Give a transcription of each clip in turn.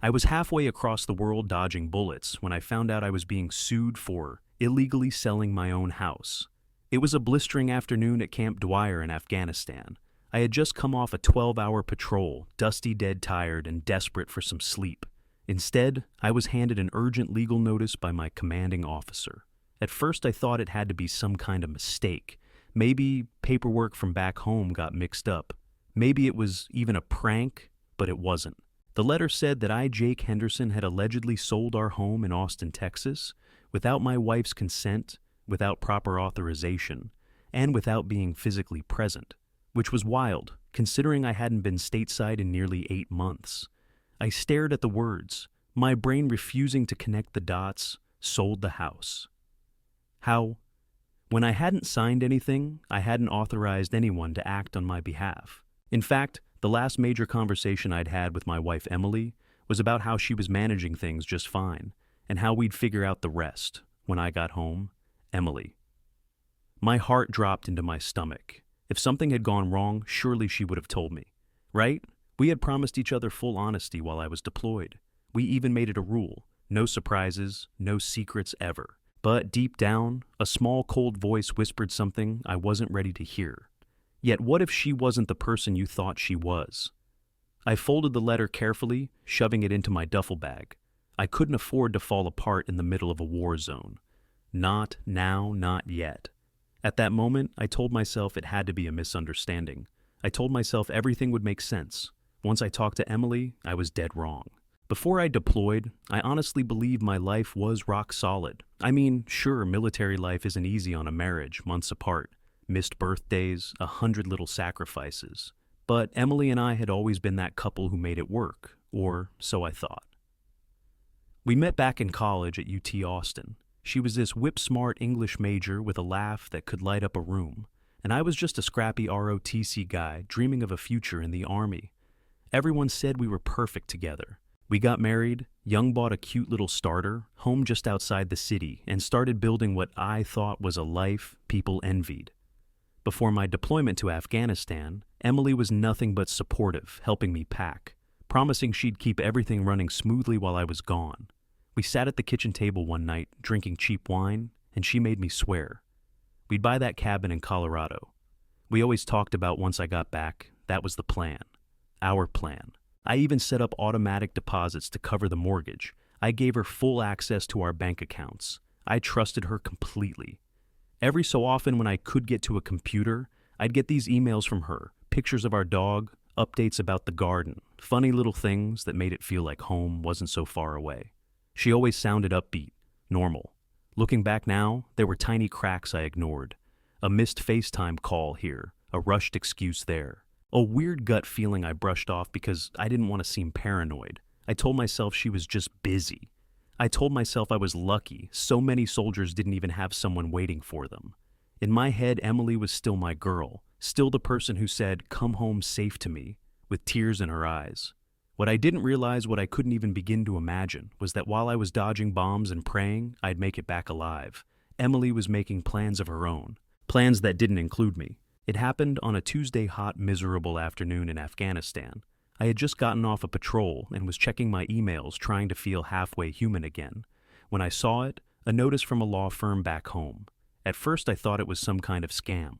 I was halfway across the world dodging bullets when I found out I was being sued for illegally selling my own house. It was a blistering afternoon at Camp Dwyer in Afghanistan. I had just come off a 12-hour patrol, dusty, dead tired, and desperate for some sleep. Instead, I was handed an urgent legal notice by my commanding officer. At first, I thought it had to be some kind of mistake. Maybe paperwork from back home got mixed up. Maybe it was even a prank, but it wasn't. The letter said that I, Jake Henderson, had allegedly sold our home in Austin, Texas, without my wife's consent, without proper authorization, and without being physically present, which was wild, considering I hadn't been stateside in nearly 8 months. I stared at the words, my brain refusing to connect the dots, sold the house. How? When I hadn't signed anything, I hadn't authorized anyone to act on my behalf. In fact, the last major conversation I'd had with my wife Emily was about how she was managing things just fine, and how we'd figure out the rest. When I got home, Emily. My heart dropped into my stomach. If something had gone wrong, surely she would have told me, right? We had promised each other full honesty while I was deployed. We even made it a rule, no surprises, no secrets ever. But deep down, a small cold voice whispered something I wasn't ready to hear. Yet what if she wasn't the person you thought she was? I folded the letter carefully, shoving it into my duffel bag. I couldn't afford to fall apart in the middle of a war zone. Not now, not yet. At that moment, I told myself it had to be a misunderstanding. I told myself everything would make sense. Once I talked to Emily, I was dead wrong. Before I deployed, I honestly believed my life was rock solid. I mean, sure, military life isn't easy on a marriage, months apart. Missed birthdays, 100 little sacrifices. But Emily and I had always been that couple who made it work, or so I thought. We met back in college at UT Austin. She was this whip-smart English major with a laugh that could light up a room, and I was just a scrappy ROTC guy dreaming of a future in the Army. Everyone said we were perfect together. We got married, Young bought a cute little starter, home just outside the city, and started building what I thought was a life people envied. Before my deployment to Afghanistan, Emily was nothing but supportive, helping me pack, promising she'd keep everything running smoothly while I was gone. We sat at the kitchen table one night, drinking cheap wine, and she made me swear. We'd buy that cabin in Colorado. We always talked about once I got back, that was the plan. Our plan. I even set up automatic deposits to cover the mortgage. I gave her full access to our bank accounts. I trusted her completely. Every so often when I could get to a computer, I'd get these emails from her, pictures of our dog, updates about the garden, funny little things that made it feel like home wasn't so far away. She always sounded upbeat, normal. Looking back now, there were tiny cracks I ignored. A missed FaceTime call here, a rushed excuse there. A weird gut feeling I brushed off because I didn't want to seem paranoid. I told myself she was just busy. I told myself I was lucky. So many soldiers didn't even have someone waiting for them. In my head, Emily was still my girl, still the person who said, "Come home safe to me," with tears in her eyes. What I didn't realize, what I couldn't even begin to imagine, was that while I was dodging bombs and praying I'd make it back alive, Emily was making plans of her own. Plans that didn't include me. It happened on a Tuesday hot, miserable afternoon in Afghanistan. I had just gotten off a patrol and was checking my emails trying to feel halfway human again. When I saw it, a notice from a law firm back home. At first I thought it was some kind of scam.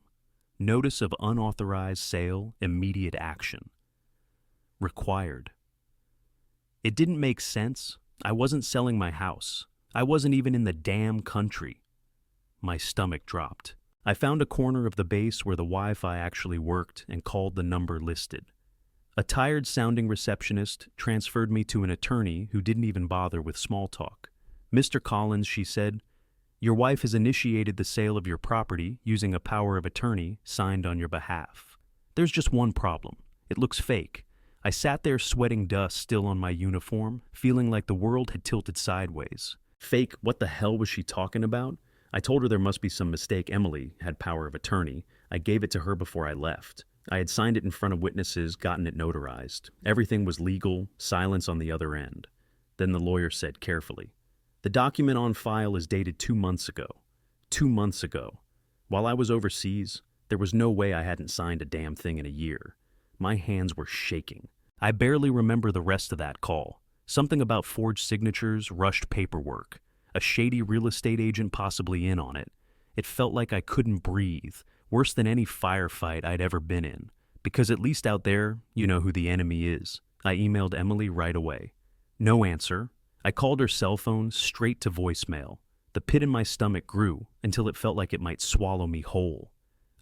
Notice of unauthorized sale, immediate action. Required. It didn't make sense. I wasn't selling my house. I wasn't even in the damn country. My stomach dropped. I found a corner of the base where the Wi-Fi actually worked and called the number listed. A tired-sounding receptionist transferred me to an attorney who didn't even bother with small talk. "Mr. Collins," she said, "your wife has initiated the sale of your property using a power of attorney signed on your behalf. There's just one problem. It looks fake." I sat there sweating dust still on my uniform, feeling like the world had tilted sideways. Fake? What the hell was she talking about? I told her there must be some mistake. Emily had power of attorney. I gave it to her before I left. I had signed it in front of witnesses, gotten it notarized. Everything was legal, silence on the other end. Then the lawyer said carefully, "The document on file is dated 2 months ago. 2 months ago. While I was overseas, there was no way I hadn't signed a damn thing in a year." My hands were shaking. I barely remember the rest of that call. Something about forged signatures, rushed paperwork, a shady real estate agent possibly in on it. It felt like I couldn't breathe, worse than any firefight I'd ever been in. Because at least out there, you know who the enemy is. I emailed Emily right away. No answer. I called her cell phone straight to voicemail. The pit in my stomach grew until it felt like it might swallow me whole.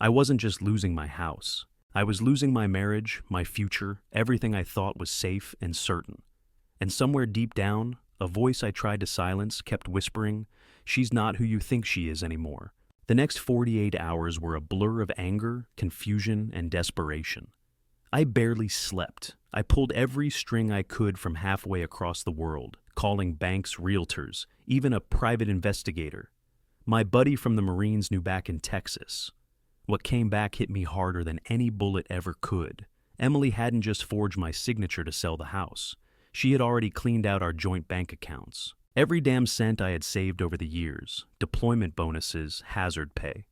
I wasn't just losing my house. I was losing my marriage, my future, everything I thought was safe and certain. And somewhere deep down, a voice I tried to silence kept whispering, "She's not who you think she is anymore." The next 48 hours were a blur of anger, confusion, and desperation. I barely slept. I pulled every string I could from halfway across the world, calling banks, realtors, even a private investigator. My buddy from the Marines knew back in Texas. What came back hit me harder than any bullet ever could. Emily hadn't just forged my signature to sell the house. She had already cleaned out our joint bank accounts. Every damn cent I had saved over the years, deployment bonuses, hazard pay.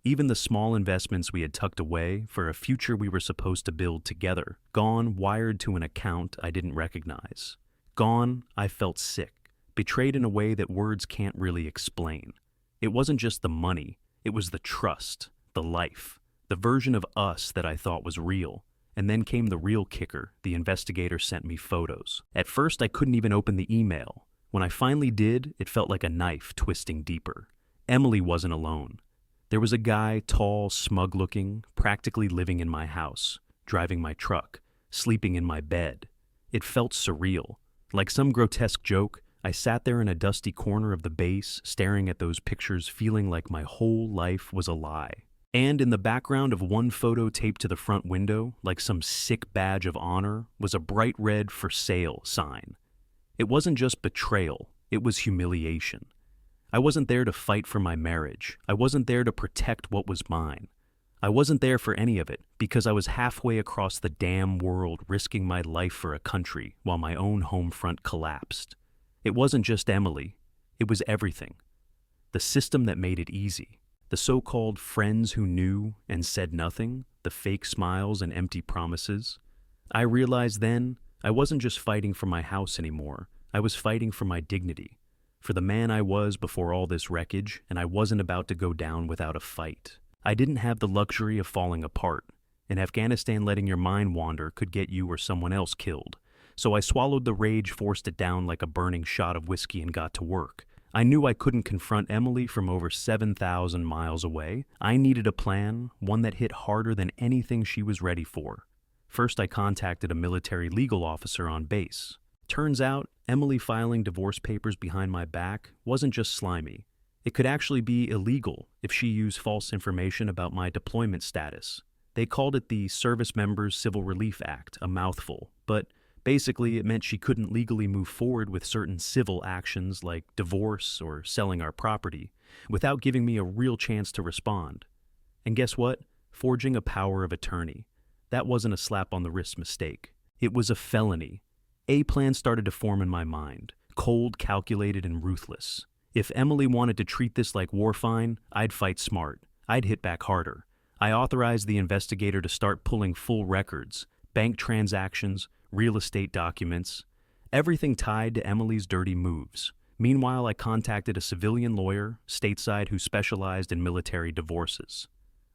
Even the small investments we had tucked away for a future we were supposed to build together, gone, wired to an account I didn't recognize. Gone, I felt sick, betrayed in a way that words can't really explain. It wasn't just the money, it was the trust, the life, the version of us that I thought was real. And then came the real kicker. The investigator sent me photos. At first, I couldn't even open the email. When I finally did, it felt like a knife twisting deeper. Emily wasn't alone. There was a guy, tall, smug-looking, practically living in my house, driving my truck, sleeping in my bed. It felt surreal. Like some grotesque joke, I sat there in a dusty corner of the base, staring at those pictures, feeling like my whole life was a lie. And in the background of one photo taped to the front window, like some sick badge of honor, was a bright red "for sale" sign. It wasn't just betrayal, it was humiliation. I wasn't there to fight for my marriage. I wasn't there to protect what was mine. I wasn't there for any of it because I was halfway across the damn world risking my life for a country while my own home front collapsed. It wasn't just Emily, it was everything. The system that made it easy. The so-called friends who knew and said nothing, the fake smiles and empty promises. I realized then I wasn't just fighting for my house anymore. I was fighting for my dignity, for the man I was before all this wreckage, and I wasn't about to go down without a fight. I didn't have the luxury of falling apart. In Afghanistan, letting your mind wander could get you or someone else killed. So I swallowed the rage, forced it down like a burning shot of whiskey, and got to work. I knew I couldn't confront Emily from over 7,000 miles away. I needed a plan, one that hit harder than anything she was ready for. First, I contacted a military legal officer on base. Turns out, Emily filing divorce papers behind my back wasn't just slimy. It could actually be illegal if she used false information about my deployment status. They called it the Service Members Civil Relief Act, a mouthful, but basically, it meant she couldn't legally move forward with certain civil actions like divorce or selling our property without giving me a real chance to respond. And guess what? Forging a power of attorney. That wasn't a slap on the wrist mistake. It was a felony. A plan started to form in my mind, cold, calculated, and ruthless. If Emily wanted to treat this like war fine, I'd fight smart. I'd hit back harder. I authorized the investigator to start pulling full records, bank transactions, real estate documents, everything tied to Emily's dirty moves. Meanwhile, I contacted a civilian lawyer, stateside, who specialized in military divorces.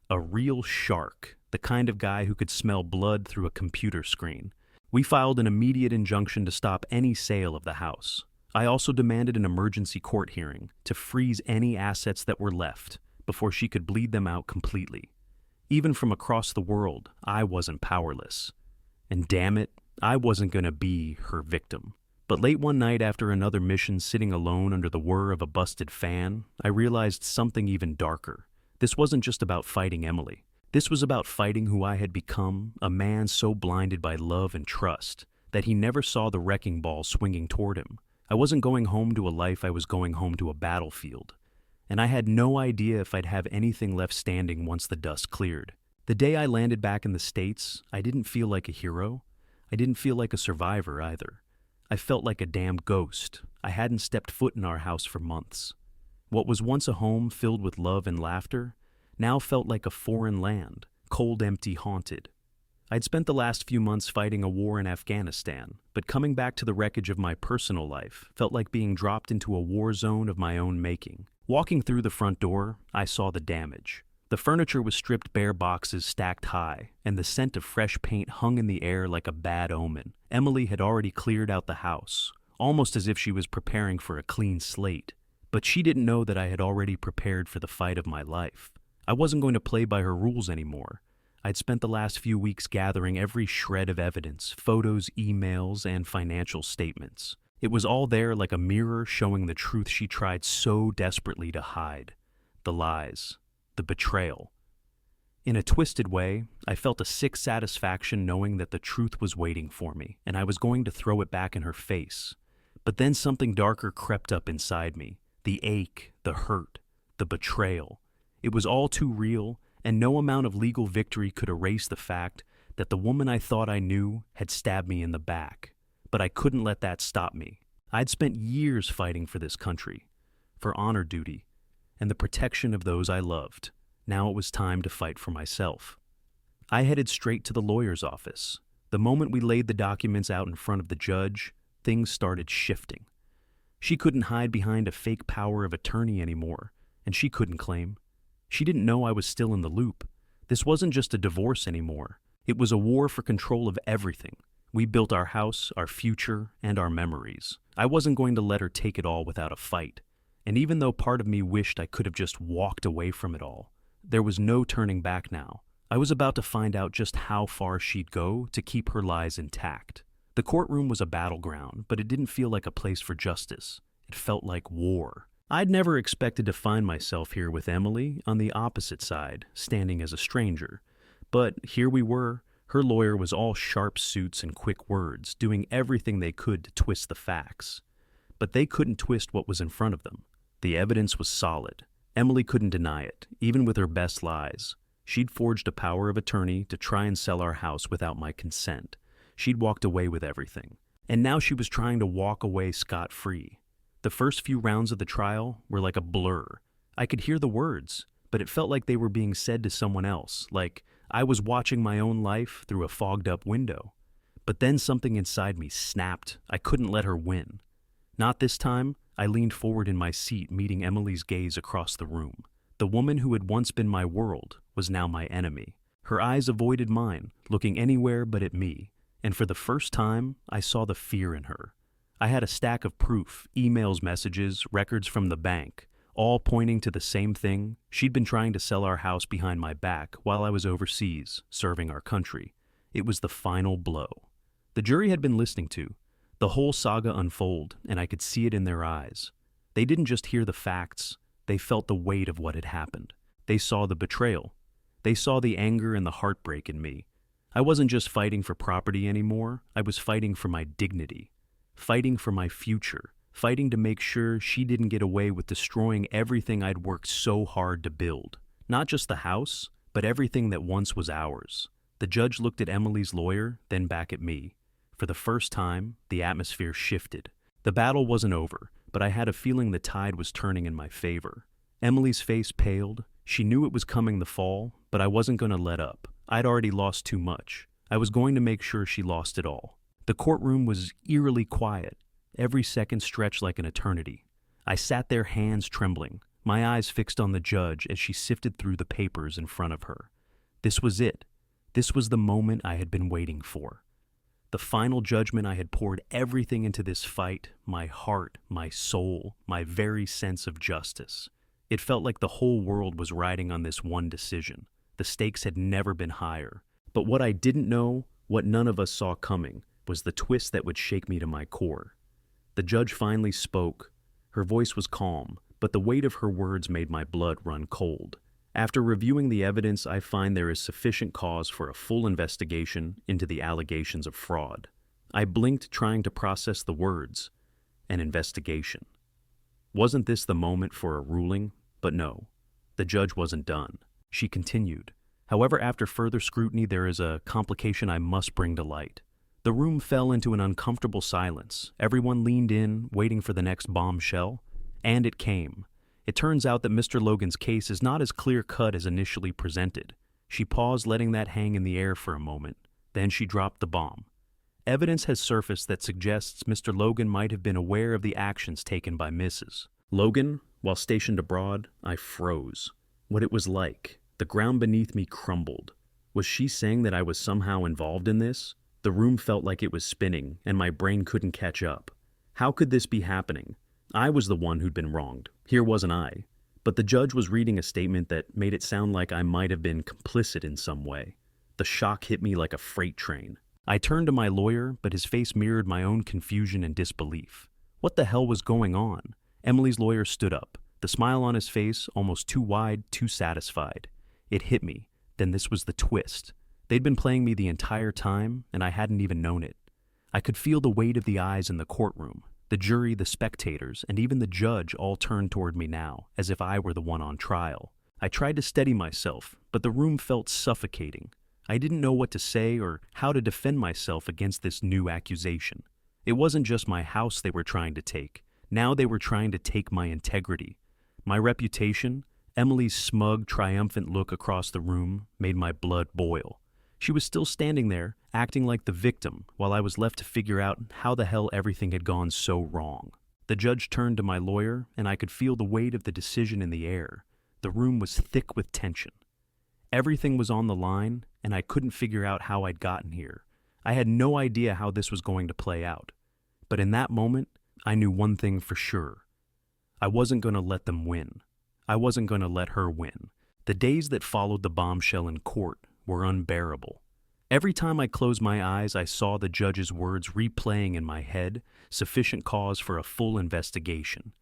A real shark, the kind of guy who could smell blood through a computer screen. We filed an immediate injunction to stop any sale of the house. I also demanded an emergency court hearing to freeze any assets that were left before she could bleed them out completely. Even from across the world, I wasn't powerless. And damn it, I wasn't going to be her victim. But late one night after another mission, sitting alone under the whir of a busted fan, I realized something even darker. This wasn't just about fighting Emily. This was about fighting who I had become, a man so blinded by love and trust that he never saw the wrecking ball swinging toward him. I wasn't going home to a life, I was going home to a battlefield. And I had no idea if I'd have anything left standing once the dust cleared. The day I landed back in the States, I didn't feel like a hero. I didn't feel like a survivor either. I felt like a damn ghost. I hadn't stepped foot in our house for months. What was once a home filled with love and laughter now felt like a foreign land, cold, empty, haunted. I'd spent the last few months fighting a war in Afghanistan, but coming back to the wreckage of my personal life felt like being dropped into a war zone of my own making. Walking through the front door, I saw the damage. The furniture was stripped bare boxes stacked high, and the scent of fresh paint hung in the air like a bad omen. Emily had already cleared out the house, almost as if she was preparing for a clean slate. But she didn't know that I had already prepared for the fight of my life. I wasn't going to play by her rules anymore. I'd spent the last few weeks gathering every shred of evidence, photos, emails, and financial statements. It was all there like a mirror showing the truth she tried so desperately to hide. The lies. The betrayal. In a twisted way, I felt a sick satisfaction knowing that the truth was waiting for me, and I was going to throw it back in her face. But then something darker crept up inside me. The ache, the hurt, the betrayal. It was all too real, and no amount of legal victory could erase the fact that the woman I thought I knew had stabbed me in the back. But I couldn't let that stop me. I'd spent years fighting for this country, for honor duty, and the protection of those I loved. Now it was time to fight for myself. I headed straight to the lawyer's office. The moment we laid the documents out in front of the judge, things started shifting. She couldn't hide behind a fake power of attorney anymore, and she couldn't claim. She didn't know I was still in the loop. This wasn't just a divorce anymore. It was a war for control of everything. We built our house, our future, and our memories. I wasn't going to let her take it all without a fight. And even though part of me wished I could have just walked away from it all, there was no turning back now. I was about to find out just how far she'd go to keep her lies intact. The courtroom was a battleground, but it didn't feel like a place for justice. It felt like war. I'd never expected to find myself here with Emily on the opposite side, standing as a stranger. But here we were. Her lawyer was all sharp suits and quick words, doing everything they could to twist the facts. But they couldn't twist what was in front of them. The evidence was solid. Emily couldn't deny it, even with her best lies. She'd forged a power of attorney to try and sell our house without my consent. She'd walked away with everything. And now she was trying to walk away scot-free. The first few rounds of the trial were like a blur. I could hear the words, but it felt like they were being said to someone else, like I was watching my own life through a fogged-up window. But then something inside me snapped. I couldn't let her win. Not this time. I leaned forward in my seat, meeting Emily's gaze across the room. The woman who had once been my world was now my enemy. Her eyes avoided mine, looking anywhere but at me, and for the first time, I saw the fear in her. I had a stack of proof, emails, messages, records from the bank, all pointing to the same thing. She'd been trying to sell our house behind my back while I was overseas, serving our country. It was the final blow. The jury had been listening to the whole saga unfold, and I could see it in their eyes. They didn't just hear the facts, they felt the weight of what had happened. They saw the betrayal. They saw the anger and the heartbreak in me. I wasn't just fighting for property anymore, I was fighting for my dignity, fighting for my future, fighting to make sure she didn't get away with destroying everything I'd worked so hard to build. Not just the house, but everything that once was ours. The judge looked at Emily's lawyer, then back at me. For the first time, the atmosphere shifted. The battle wasn't over, but I had a feeling the tide was turning in my favor. Emily's face paled. She knew it was coming the fall, but I wasn't going to let up. I'd already lost too much. I was going to make sure she lost it all. The courtroom was eerily quiet. Every second stretched like an eternity. I sat there, hands trembling, my eyes fixed on the judge as she sifted through the papers in front of her. This was it. This was the moment I had been waiting for. The final judgment. I had poured everything into this fight, my heart, my soul, my very sense of justice. It felt like the whole world was riding on this one decision. The stakes had never been higher. But what I didn't know, what none of us saw coming, was the twist that would shake me to my core. The judge finally spoke. Her voice was calm, but the weight of her words made my blood run cold. After reviewing the evidence, I find there is sufficient cause for a full investigation into the allegations of fraud. I blinked, trying to process the words. An investigation. Wasn't this the moment for a ruling? But no, the judge wasn't done. She continued. However, after further scrutiny, there is a complication I must bring to light. The room fell into an uncomfortable silence. Everyone leaned in, waiting for the next bombshell. And it came. It turns out that Mr. Logan's case is not as clear-cut as initially presented. She paused, letting that hang in the air for a moment. Then she dropped the bomb. Evidence has surfaced that suggests Mr. Logan might have been aware of the actions taken by Mrs. Logan. While stationed abroad, I froze. What it was like. The ground beneath me crumbled. Was she saying that I was somehow involved in this? The room felt like it was spinning, and my brain couldn't catch up. How could this be happening? I was the one who'd been wronged. Here wasn't I. But the judge was reading a statement that made it sound like I might have been complicit in some way. The shock hit me like a freight train. I turned to my lawyer, but his face mirrored my own confusion and disbelief. What the hell was going on? Emily's lawyer stood up, the smile on his face almost too wide, too satisfied. It hit me. Then this was the twist. They'd been playing me the entire time, and I hadn't even known it. I could feel the weight of the eyes in the courtroom. The jury, the spectators, and even the judge all turned toward me now, as if I were the one on trial. I tried to steady myself, but the room felt suffocating. I didn't know what to say or how to defend myself against this new accusation. It wasn't just my house they were trying to take. Now they were trying to take my integrity. My reputation. Emily's smug, triumphant look across the room made my blood boil. She was still standing there, acting like the victim, while I was left to figure out how the hell everything had gone so wrong. The judge turned to my lawyer, and I could feel the weight of the decision in the air. The room was thick with tension. Everything was on the line, and I couldn't figure out how I'd gotten here. I had no idea how this was going to play out. But in that moment, I knew one thing for sure. I wasn't going to let them win. I wasn't going to let her win. The days that followed the bombshell in court were unbearable. Every time I closed my eyes, I saw the judge's words replaying in my head, sufficient cause for a full investigation.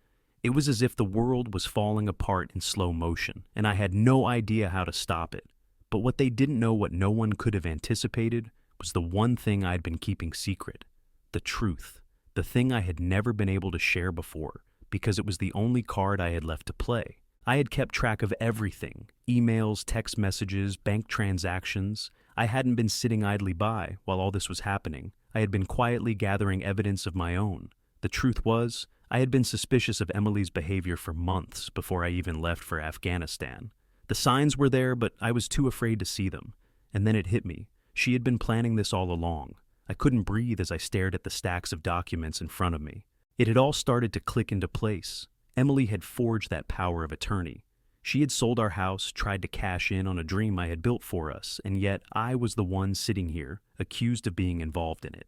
It was as if the world was falling apart in slow motion, and I had no idea how to stop it. But what they didn't know, what no one could have anticipated, was the one thing I'd been keeping secret. The truth. The thing I had never been able to share before, because it was the only card I had left to play. I had kept track of everything, emails, text messages, bank transactions. I hadn't been sitting idly by while all this was happening. I had been quietly gathering evidence of my own. The truth was, I had been suspicious of Emily's behavior for months before I even left for Afghanistan. The signs were there, but I was too afraid to see them. And then it hit me. She had been planning this all along. I couldn't breathe as I stared at the stacks of documents in front of me. It had all started to click into place. Emily had forged that power of attorney. She had sold our house, tried to cash in on a dream I had built for us, and yet I was the one sitting here, accused of being involved in it.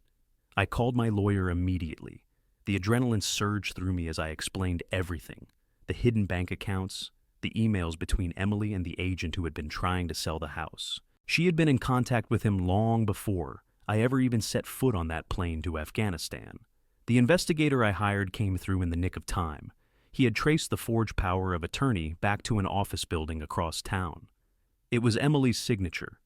I called my lawyer immediately. The adrenaline surged through me as I explained everything. The hidden bank accounts, the emails between Emily and the agent who had been trying to sell the house. She had been in contact with him long before I ever even set foot on that plane to Afghanistan. The investigator I hired came through in the nick of time. He had traced the forged power of attorney back to an office building across town. It was Emily's signature.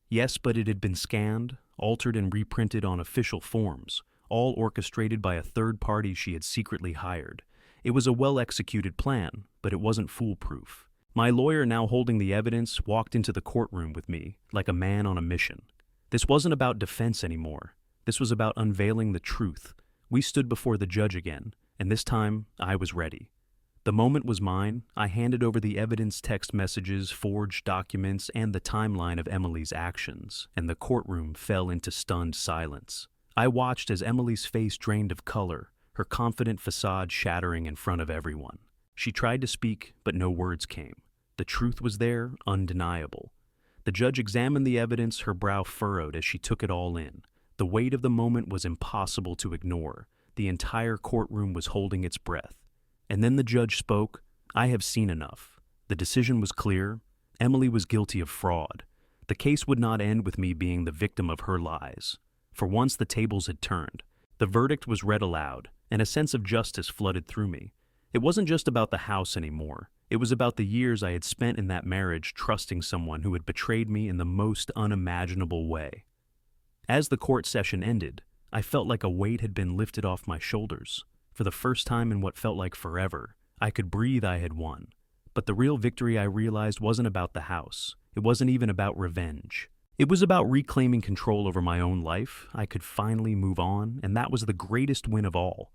Yes, but it had been scanned, altered and reprinted on official forms, all orchestrated by a third party she had secretly hired. It was a well-executed plan, but it wasn't foolproof. My lawyer, now holding the evidence, walked into the courtroom with me, like a man on a mission. This wasn't about defense anymore. This was about unveiling the truth. We stood before the judge again, and this time I was ready. The moment was mine. I handed over the evidence, text messages, forged documents, and the timeline of Emily's actions, and the courtroom fell into stunned silence. I watched as Emily's face drained of color, her confident facade shattering in front of everyone. She tried to speak, but no words came. The truth was there, undeniable. The judge examined the evidence, her brow furrowed as she took it all in. The weight of the moment was impossible to ignore. The entire courtroom was holding its breath. And then the judge spoke. I have seen enough. The decision was clear. Emily was guilty of fraud. The case would not end with me being the victim of her lies. For once the tables had turned. The verdict was read aloud, and a sense of justice flooded through me. It wasn't just about the house anymore. It was about the years I had spent in that marriage trusting someone who had betrayed me in the most unimaginable way. As the court session ended, I felt like a weight had been lifted off my shoulders. For the first time in what felt like forever, I could breathe. I had won. But the real victory, I realized, wasn't about the house. It wasn't even about revenge. It was about reclaiming control over my own life. I could finally move on, and that was the greatest win of all.